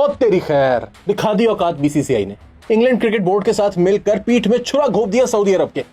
और तेरी खैर, दिखा दी औकात बीसीसीआई ने। इंग्लैंड क्रिकेट बोर्ड के साथ मिलकर पीठ में छुरा घोंप दिया सऊदी अरब के।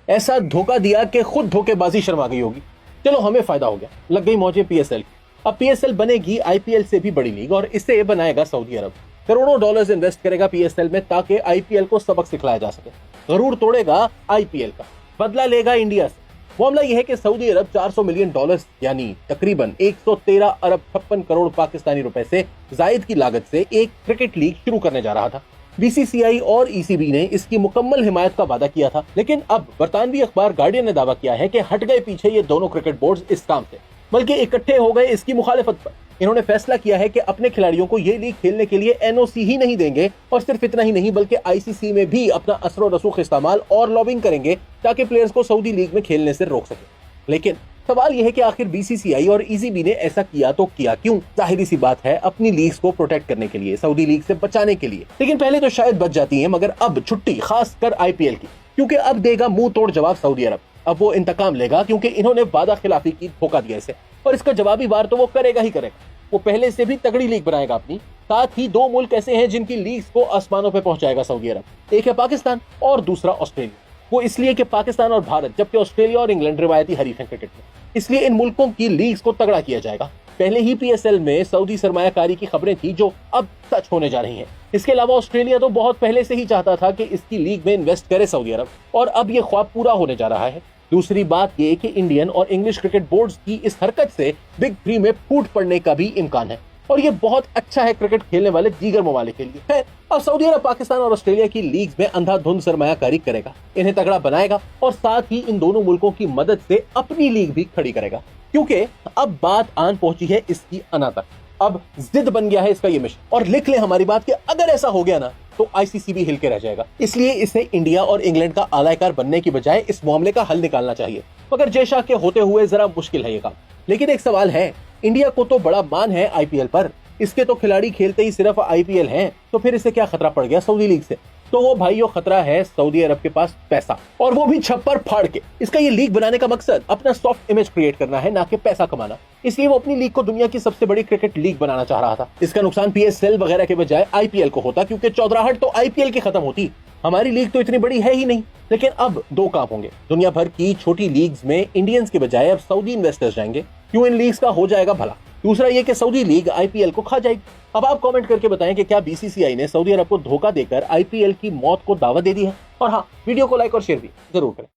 ऐसा धोखा दिया कि खुद धोखेबाजी शर्मा गई होगी। चलो हमें फायदा हो गया, लग गई मौजें पीएसएल। अब पीएसएल बनेगी आईपीएल से भी बड़ी लीग और इसे बनाएगा सऊदी अरब। करोड़ों डॉलर्स इन्वेस्ट करेगा पीएसएल में ताकि आईपीएल को सबक सिखलाया जा सके। गरूर तोड़ेगा आईपीएल का, बदला लेगा इंडिया से। मामला यह है कि सऊदी अरब 400 मिलियन डॉलर्स यानी तकरीबन 113 अरब 56 करोड़ पाकिस्तानी रुपए से जायद की लागत से एक क्रिकेट लीग शुरू करने जा रहा था। बीसीसीआई और ईसीबी ने इसकी मुकम्मल हिमायत का वादा किया था, लेकिन अब बरतानवी अखबार गार्डियन ने दावा किया है कि हट गए पीछे ये दोनों क्रिकेट बोर्ड इस काम से, बल्कि इकट्ठे हो गए इसकी मुखालिफत पर। इन्होंने फैसला किया है कि अपने खिलाड़ियों को ये लीग खेलने के लिए एनओसी ही नहीं देंगे और सिर्फ इतना ही नहीं बल्कि आईसीसी में भी अपना असर और रसूख इस्तेमाल और लॉबिंग करेंगे ताकि प्लेयर्स को सऊदी लीग में खेलने से रोक सके। लेकिन सवाल यह है कि आखिर बीसीसीआई और ईसीबी ने ऐसा किया तो किया क्यों? जाहिर सी बात है, अपनी लीग्स को प्रोटेक्ट करने के लिए, सऊदी लीग से बचाने के लिए। लेकिन पहले तो शायद बच जाती है, मगर अब छुट्टी खास कर आईपीएल की, क्योंकि अब देगा मुंह तोड़ जवाब सऊदी अरब। अब वो इंतकाम लेगा क्योंकि इन्होंने वादा खिलाफी की, धोखा दिया इसे, और इसका जवाबी वार तो वो करेगा ही करेगा। वो पहले से भी तगड़ी लीग बनाएगा अपनी। साथ ही दो मुल्क ऐसे हैं जिनकी लीग्स को आसमानों पे पहुंचाएगा सऊदी अरब। एक है पाकिस्तान और दूसरा ऑस्ट्रेलिया। वो इसलिए कि पाकिस्तान और भारत, जबकि ऑस्ट्रेलिया और इंग्लैंड रिवायती हरीफ हैं क्रिकेट में, इसलिए इन मुल्कों की लीग्स को तगड़ा किया जाएगा। पहले ही पीएसएल में सऊदी सरमायाकारी की खबरें थी जो अब सच होने जा रही हैं। इसके अलावा ऑस्ट्रेलिया तो बहुत पहले से ही चाहता था कि इसकी लीग में इन्वेस्ट करे सऊदी अरब, और अब ये ख्वाब पूरा होने जा रहा है। दूसरी बात यह कि इंडियन और इंग्लिश क्रिकेट बोर्ड्स की इस हरकत से बिग थ्री में फूट पड़ने का भी इम्कान है, और ये बहुत अच्छा है क्रिकेट खेलने वाले दीगर ममालिक के लिए। है अब सऊदी अरब पाकिस्तान और ऑस्ट्रेलिया की लीग्स में अंधाधुंध सरमायाकारी करेगा, इन्हें तगड़ा बनाएगा और साथ ही इन दोनों मुल्कों की मदद से अपनी लीग भी खड़ी करेगा, क्योंकि अब बात आन पहुंची है इसकी अना तक। अब जिद बन गया है इसका ये मिशन, और लिख ले हमारी बात कि अगर ऐसा हो गया ना तो आईसीसी भी हिल के रह जाएगा। इसलिए इसे इंडिया और इंग्लैंड का आलायकार बनने की बजाय इस मामले का हल निकालना चाहिए, मगर जैसा के होते हुए जरा मुश्किल है ये काम। लेकिन एक सवाल है, इंडिया को तो बड़ा मान है आईपीएल पर, इसके तो खिलाड़ी खेलते ही सिर्फ आईपीएल हैं, तो फिर इसे क्या खतरा पड़ गया सऊदी लीग से? तो वो भाइयों खतरा है सऊदी अरब के पास पैसा, और वो भी छप्पर फाड़ के। इसका ये लीग बनाने का मकसद अपना सॉफ्ट इमेज क्रिएट करना है, ना कि पैसा कमाना। इसलिए वो अपनी लीग को दुनिया की सबसे बड़ी क्रिकेट लीग बनाना चाह रहा था। इसका नुकसान पीएसएल वगैरह के बजाय आईपीएल को होता, क्योंकि चौधराहट तो आईपीएल की खत्म होती। हमारी लीग तो इतनी बड़ी है ही नहीं। लेकिन अब दो काम होंगे, दुनिया भर की छोटी लीग्स में इंडियंस के बजाय अब सऊदी इन्वेस्टर्स जाएंगे। क्यों इन लीग्स का हो जाएगा भला। दूसरा ये कि सऊदी लीग आईपीएल को खा जाएगी। अब आप कमेंट करके बताएं कि क्या बीसीसीआई ने सऊदी अरब को धोखा देकर आईपीएल की मौत को दावा दे दी है? और हाँ, वीडियो को लाइक और शेयर भी जरूर करें।